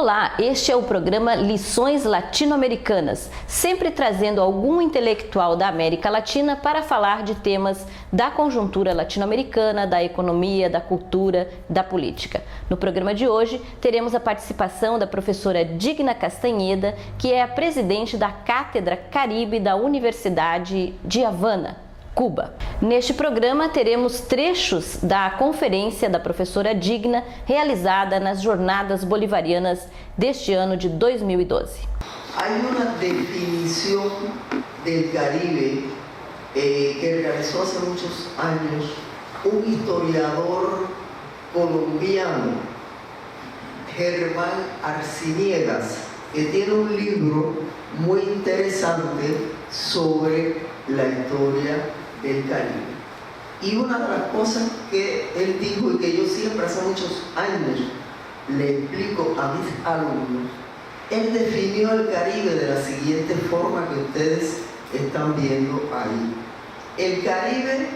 Olá, este é o programa Lições Latino-Americanas, sempre trazendo algum intelectual da América Latina para falar de temas da conjuntura latino-americana, da economia, da cultura, da política. No programa de hoje, teremos a participação da professora Digna Castanheda, que é a presidente da Cátedra Caribe da Universidade de Havana, Cuba. Neste programa teremos trechos da conferência da professora Digna realizada nas Jornadas Bolivarianas deste ano de 2012. Hay una definición del Caribe que realizó hace muchos años un historiador colombiano, Germán Arciniegas, que tiene un libro muy interesante sobre la historia del Caribe. Y una de las cosas que él dijo y que yo siempre hace muchos años le explico a mis alumnos, él definió el Caribe de la siguiente forma que ustedes están viendo ahí. El Caribe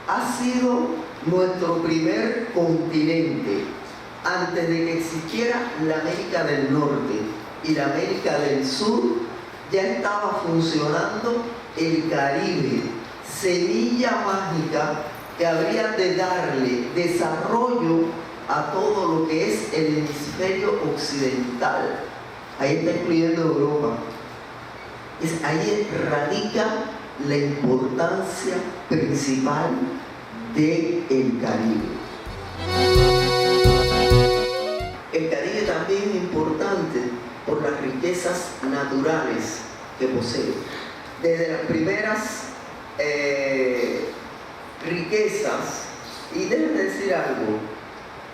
ha sido nuestro primer continente antes de que existiera la América del Norte y la América del Sur. Ya estaba funcionando el Caribe, semilla mágica que habría de darle desarrollo a todo lo que es el hemisferio occidental. Ahí está incluyendo Europa. Ahí radica la importancia principal del Caribe. El Caribe también es importante por las riquezas naturales que posee. Desde las primeras riquezas, y déjenme decir algo,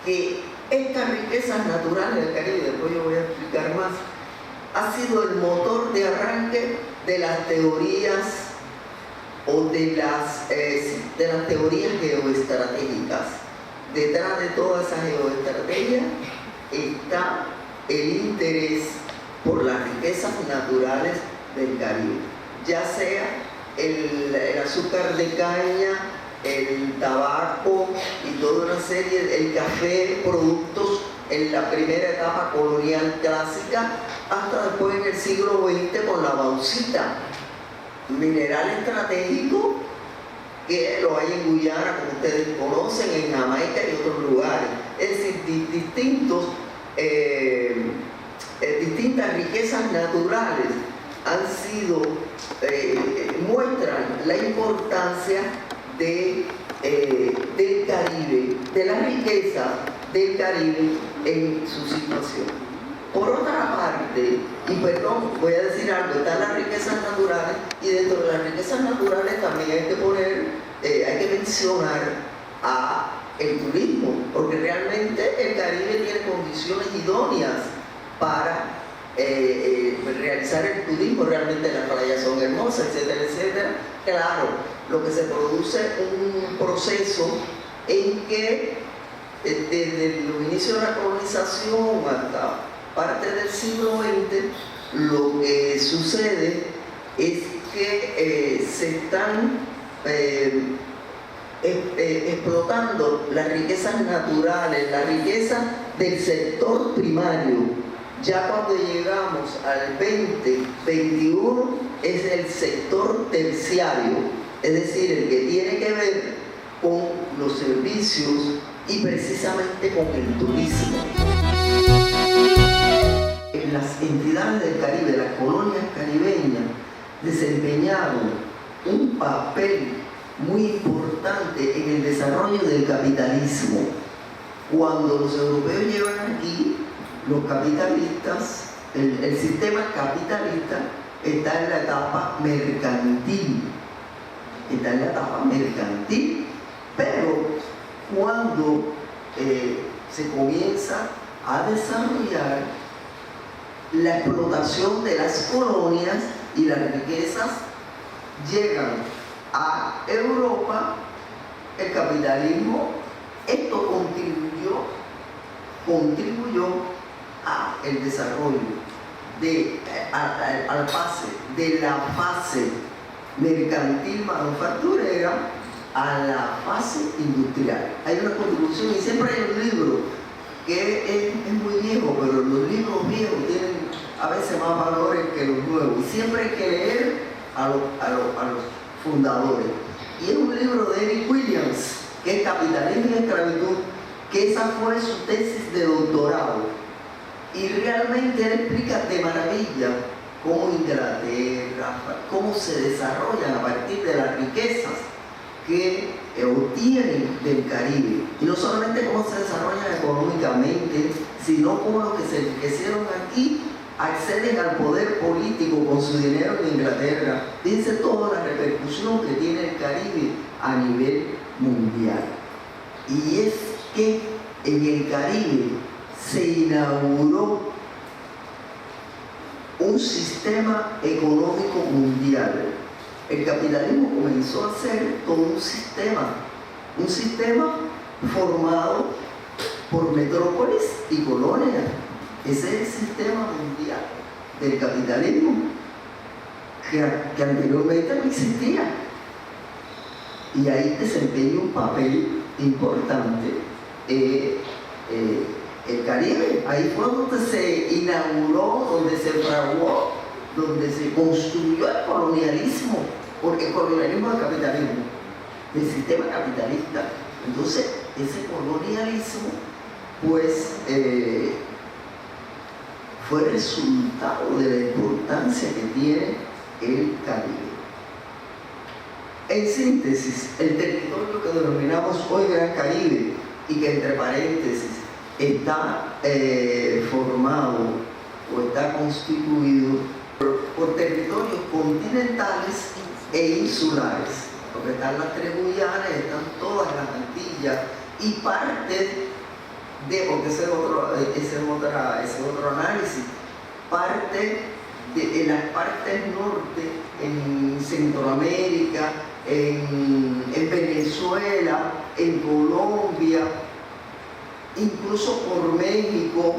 que estas riquezas naturales del Caribe, después yo voy a explicar más, ha sido el motor de arranque de las teorías o de las teorías geoestratégicas. Detrás de toda esa geoestrategia está el interés por las riquezas naturales del Caribe, ya sea el azúcar de caña, el tabaco y toda una serie, el café, productos en la primera etapa colonial clásica, hasta después en el siglo XX con la bauxita, mineral estratégico que lo hay en Guyana, como ustedes conocen, en Jamaica y otros lugares. Es decir, distintas riquezas naturales han sido, muestran la importancia del Caribe, de la riqueza del Caribe en su situación. Por otra parte, y perdón, voy a decir algo, están las riquezas naturales, y dentro de las riquezas naturales también hay que mencionar el turismo, porque realmente el Caribe tiene condiciones idóneas para realizar el turismo. Realmente las playas son hermosas, etcétera, etcétera. Claro, lo que se produce es un proceso en que desde los inicios de la colonización hasta parte del siglo XX, lo que sucede es que se están explotando las riquezas naturales, la riqueza del sector primario. Ya cuando llegamos al 2021 es el sector terciario, es decir, el que tiene que ver con los servicios y precisamente con el turismo. Las entidades del Caribe, las colonias caribeñas, desempeñaron un papel muy importante en el desarrollo del capitalismo. Cuando los europeos llegan aquí, los capitalistas, el sistema capitalista está en la etapa mercantil. Pero cuando se comienza a desarrollar la explotación de las colonias y las riquezas llegan a Europa, el capitalismo, esto contribuyó al desarrollo al pase de la fase mercantil manufacturera a la fase industrial. Hay una contribución y siempre hay un libro que es muy viejo, pero los libros viejos más valores que los nuevos. Y siempre hay que leer a los fundadores. Y es un libro de Eric Williams, que es Capitalismo y Esclavitud, que esa fue su tesis de doctorado. Y realmente él explica de maravilla cómo Inglaterra, cómo se desarrollan a partir de las riquezas que obtienen del Caribe. Y no solamente cómo se desarrollan económicamente, sino cómo los que se enriquecieron aquí acceden al poder político con su dinero en Inglaterra. Dice toda la repercusión que tiene el Caribe a nivel mundial. Y es que en el Caribe se inauguró un sistema económico mundial. El capitalismo comenzó a ser todo un sistema formado por metrópolis y colonias. Ese es el sistema mundial del capitalismo que anteriormente no existía. Y ahí desempeña un papel importante el Caribe. Ahí fue donde se inauguró, donde se fraguó, donde se construyó el colonialismo, porque el colonialismo es el capitalismo, el sistema capitalista. Entonces, ese colonialismo, pues, fue resultado de la importancia que tiene el Caribe. En síntesis, el territorio que denominamos hoy Gran Caribe y que entre paréntesis está formado o está constituido por territorios continentales e insulares, porque están las tres Guyanas, están todas las Antillas y parte de, porque ese es otro análisis, parte de las partes norte en Centroamérica, en Venezuela, en Colombia, incluso por México,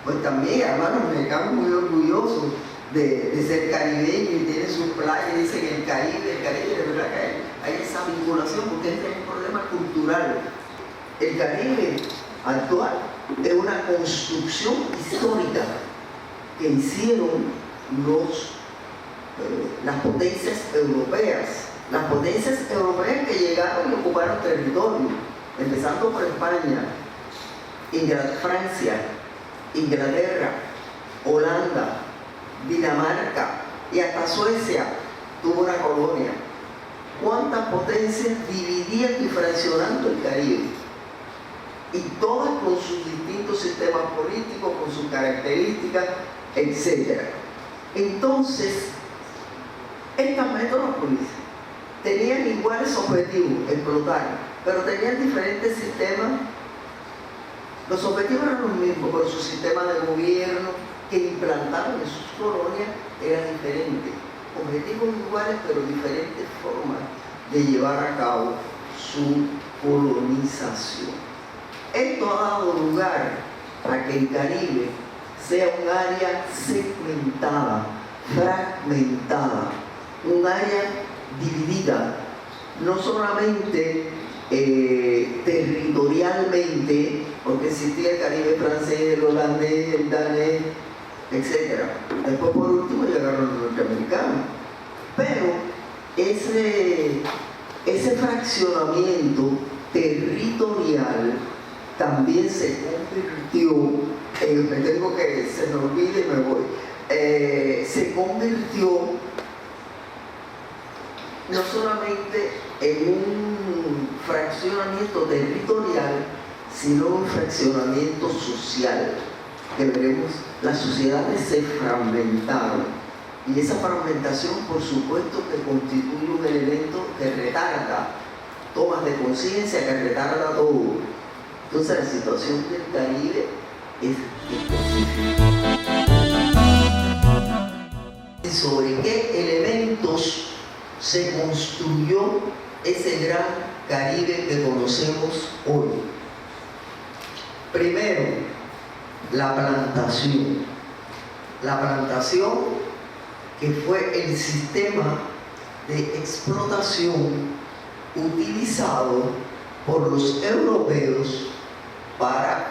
pues también, hermanos mexicanos muy orgullosos de ser caribeños y tienen sus playas, dicen el Caribe, de verdad que hay esa vinculación porque este es un problema cultural. El Caribe actual es una construcción histórica que hicieron las potencias europeas. Las potencias europeas que llegaron y ocuparon territorio, empezando por España, Francia, Inglaterra, Holanda, Dinamarca y hasta Suecia tuvo una colonia. ¿Cuántas potencias dividían y fraccionando el Caribe? Y todas con sus distintos sistemas políticos, con sus características, etc. Entonces, estas metrópolis tenían iguales objetivos, explotar, pero tenían diferentes sistemas. Los objetivos eran los mismos, pero su sistema de gobierno que implantaron en sus colonias era diferente. Objetivos iguales, pero diferentes formas de llevar a cabo su colonización. Esto ha dado lugar a que el Caribe sea un área segmentada, fragmentada, un área dividida, no solamente territorialmente, porque existía el Caribe francés, el holandés, el danés, etc. Después, por último, llegaron los norteamericanos. Pero ese fraccionamiento territorial también se convirtió, se me olvida y me voy, se convirtió no solamente en un fraccionamiento territorial, sino un fraccionamiento social, que veremos, las sociedades se fragmentaron, y esa fragmentación, por supuesto, que constituye un elemento que retarda tomas de conciencia, que retarda todo. Entonces la situación del Caribe es específica. ¿Sobre qué elementos se construyó ese gran Caribe que conocemos hoy? Primero, la plantación. La plantación, que fue el sistema de explotación utilizado por los europeos para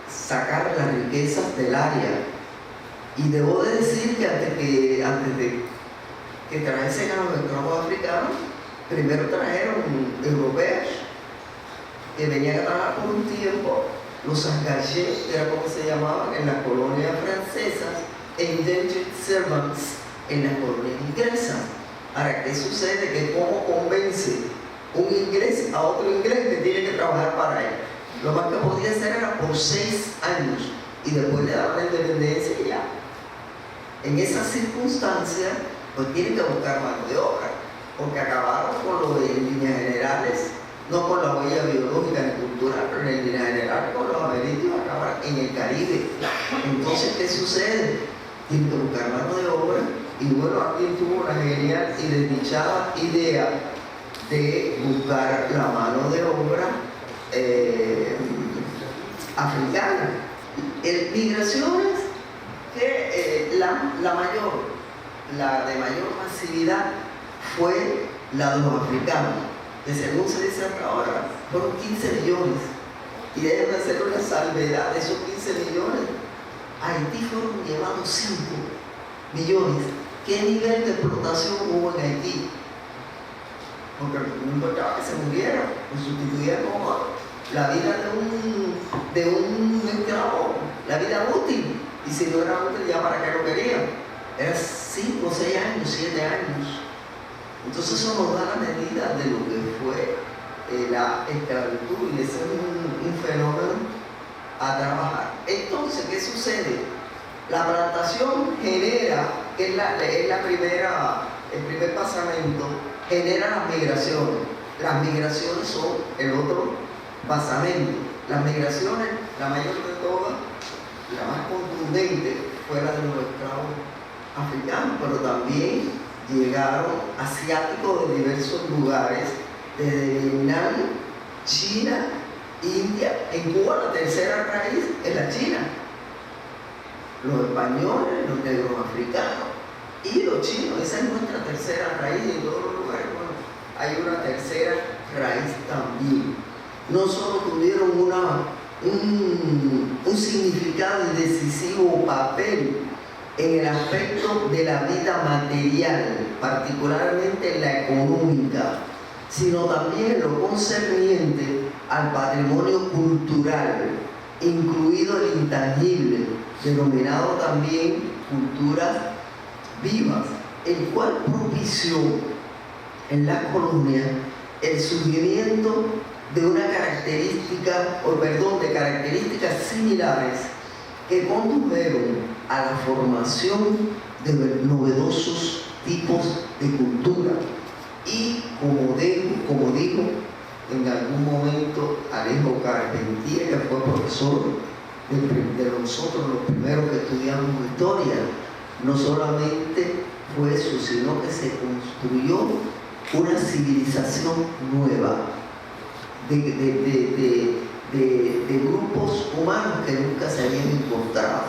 sacar las riquezas del área. Y debo de decir que antes de que trajesen a los esclavos africanos, primero trajeron europeos que venían a trabajar por un tiempo, los engagés, era como se llamaban en las colonias francesas, e indentured servants en las colonias inglesas. Ahora, ¿qué sucede? Que cómo convence un inglés a otro inglés que tiene que trabajar para él. Lo más que podía hacer era por 6 años y después le daban la independencia y ya. En esas circunstancias, pues tienen que buscar mano de obra, porque acabaron con lo de líneas generales, no con la huella biológica ni cultural, pero en líneas generales con los amerindios acabaron en el Caribe. Entonces, ¿qué sucede? Tienen que buscar mano de obra, y bueno, alguien tuvo la genial y desdichada idea de buscar la mano de obra africana. Migraciones que la de mayor masividad fue la de los africanos, que según se dice hasta ahora, fueron 15 millones. Y deben hacer una salvedad de esos 15 millones. A Haití fueron llevados 5 millones. ¿Qué nivel de explotación hubo en Haití? Porque no importaba que se muriera, lo sustituía como la vida de un esclavo, la vida útil. Y si no era útil, ya para qué lo querían. Era 5, 6 años, 7 años. Entonces eso nos da la medida de lo que fue la esclavitud, y ese es un fenómeno a trabajar. Entonces, ¿qué sucede? La plantación genera, que es el primer basamento, genera las migraciones. Las migraciones son el otro basamento. Las migraciones, la mayor de todas, la más contundente, fue la de los esclavos africanos, pero también llegaron asiáticos de diversos lugares, desde Vietnam, China, India. En Cuba la tercera raíz es la China. Los españoles, los negros africanos y los chinos. Esa es nuestra tercera raíz. En todos los lugares, bueno, hay una tercera raíz también. No solo tuvieron un significado y decisivo papel en el aspecto de la vida material, particularmente en la económica, sino también en lo concerniente al patrimonio cultural, incluido el intangible, denominado también culturas vivas, el cual propició en la colonia el surgimiento de características similares que condujeron a la formación de novedosos tipos de cultura. Y como dijo en algún momento Alejo Carpentier, que fue profesor de nosotros los primeros que estudiamos historia, no solamente fue eso, sino que se construyó una civilización nueva de grupos humanos que nunca se habían encontrado,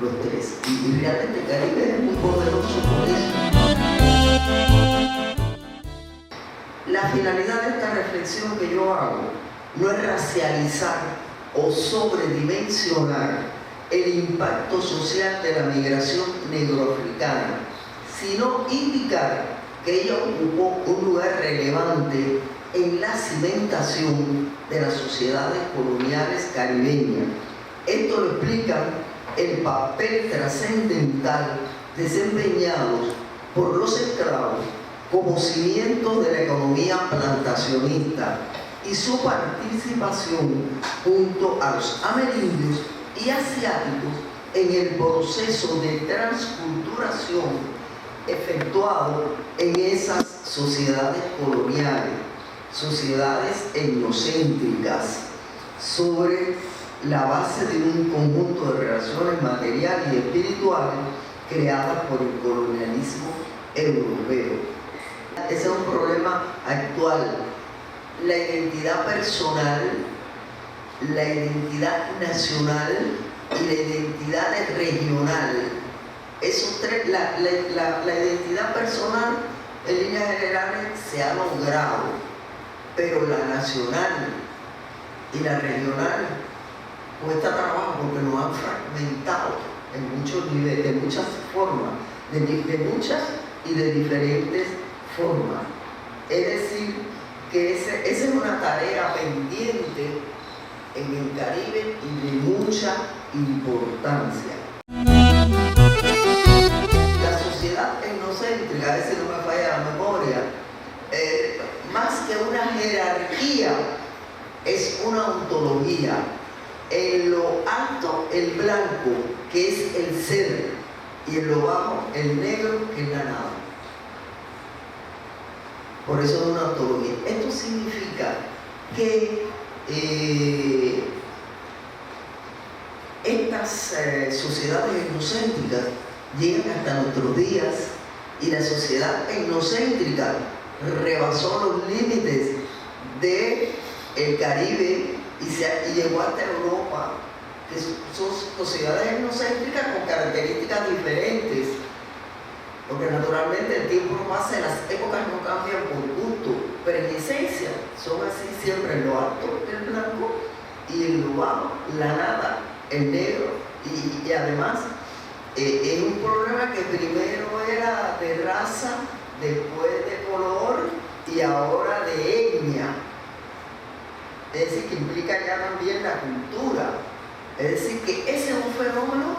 los tres. Y realmente Caribe es muy poderoso por eso. La finalidad de esta reflexión que yo hago no es racializar o sobredimensionar el impacto social de la migración negroafricana, sino indicar que ella ocupó un lugar relevante en la cimentación de las sociedades coloniales caribeñas. Esto lo explica el papel trascendental desempeñado por los esclavos como cimientos de la economía plantacionista y su participación junto a los amerindios y asiáticos en el proceso de transculturación efectuado en esas sociedades coloniales, sociedades etnocéntricas, sobre la base de un conjunto de relaciones materiales y espirituales creadas por el colonialismo europeo. Ese es un problema actual. La identidad personal, la identidad nacional y la identidad regional. Esos tres, la identidad personal en líneas generales se ha logrado, pero la nacional y la regional cuesta trabajo porque nos han fragmentado en muchos niveles, de muchas formas, de muchas y de diferentes formas. Es decir, que esa es una tarea pendiente en el Caribe y de mucha importancia. La sociedad etnocéntrica, a veces no me falla la memoria, más que una jerarquía, es una ontología. En lo alto, el blanco, que es el ser, y en lo bajo, el negro, que es la nada. Por eso es una ontología. Esto significa que estas sociedades etnocéntricas llegan hasta nuestros días y la sociedad etnocéntrica rebasó los límites del Caribe y llegó hasta Europa, que son sociedades etnocéntricas con características diferentes, porque naturalmente el tiempo no pasa, las épocas no cambian por gusto, pero en esencia son así siempre: en lo alto el blanco y en lo bajo la nada, el negro, y además es un problema que primero era de raza, después de color y ahora de etnia. Es decir, que implica ya también la cultura. Es decir, que ese es un fenómeno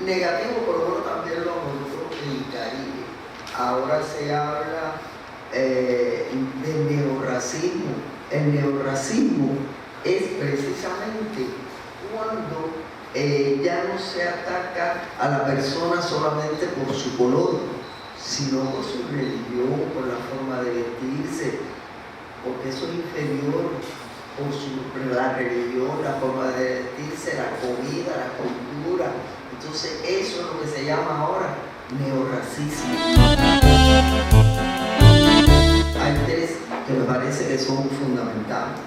negativo, pero bueno, también lo nosotros en el Caribe. Ahora se habla de neorracismo. El neorracismo es precisamente cuando ya no se ataca a la persona solamente por su color, sino por su religión, por la forma de vestirse, porque eso es inferior, por la religión, la forma de vestirse, la comida, la cultura. Entonces eso es lo que se llama ahora neorracismo. Hay tres que me parece que son fundamentales.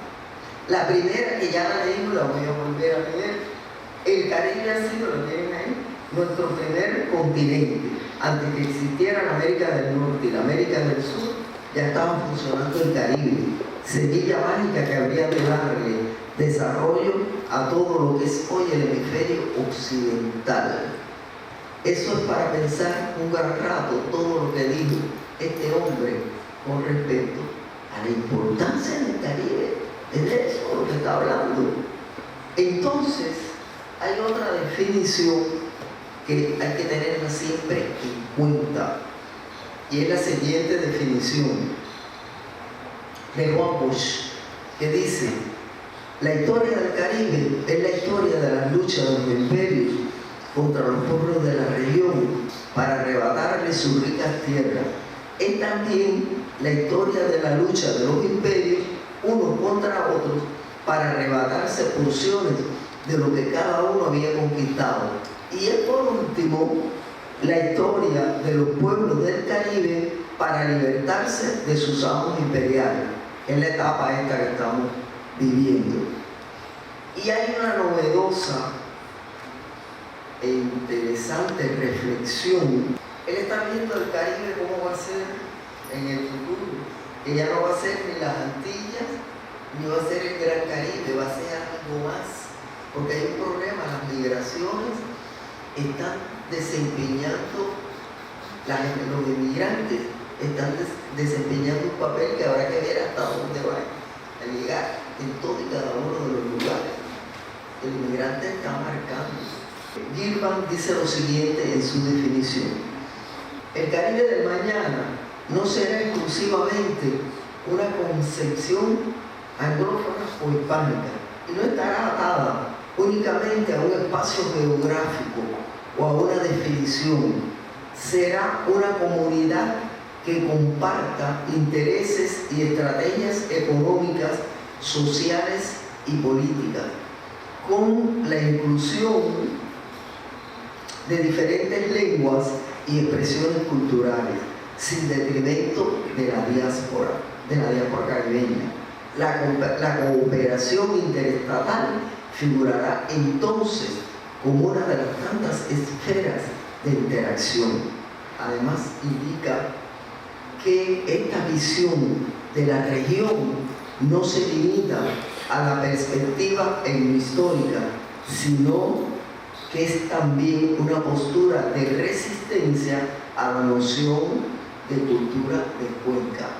La primera, que ya la leímos, la voy a volver a leer. El Caribe ha sido, lo tienen ahí, nuestro primer continente. Antes que existiera la América del Norte y la América del Sur, ya estaba funcionando el Caribe. Semilla mágica que habría de darle desarrollo a todo lo que es hoy el hemisferio occidental. Eso es para pensar un gran rato todo lo que dijo este hombre con respecto a la importancia del Caribe. Es de eso lo que está hablando. Entonces, hay otra definición que hay que tenerla siempre en cuenta, y es la siguiente definición de Juan Bosch, que dice: la historia del Caribe es la historia de la lucha de los imperios contra los pueblos de la región para arrebatarle sus ricas tierras. Es también la historia de la lucha de los imperios unos contra otros para arrebatarse porciones de lo que cada uno había conquistado. Y es por último la historia de los pueblos del Caribe para libertarse de sus amos imperiales. Es la etapa esta que estamos viviendo. Y hay una novedosa e interesante reflexión. Él está viendo el Caribe cómo va a ser en el futuro, que ya no va a ser ni las Antillas, ni va a ser el Gran Caribe, va a ser algo más, porque hay un problema: las migraciones están desempeñando, los inmigrantes están desempeñando un papel que habrá que ver hasta dónde va a llegar en todo y cada uno de los lugares. El inmigrante está marcando. Gilman dice lo siguiente en su definición: el Caribe del mañana no será exclusivamente una concepción anglófona o hispánica, y no estará atada únicamente a un espacio geográfico o a una definición. Será una comunidad que comparta intereses y estrategias económicas, sociales y políticas, con la inclusión de diferentes lenguas y expresiones culturales, sin detrimento de la diáspora caribeña. La cooperación interestatal figurará entonces como una de las tantas esferas de interacción. Además, indica que esta visión de la región no se limita a la perspectiva etnohistórica, sino que es también una postura de resistencia a la noción de cultura de cuenca.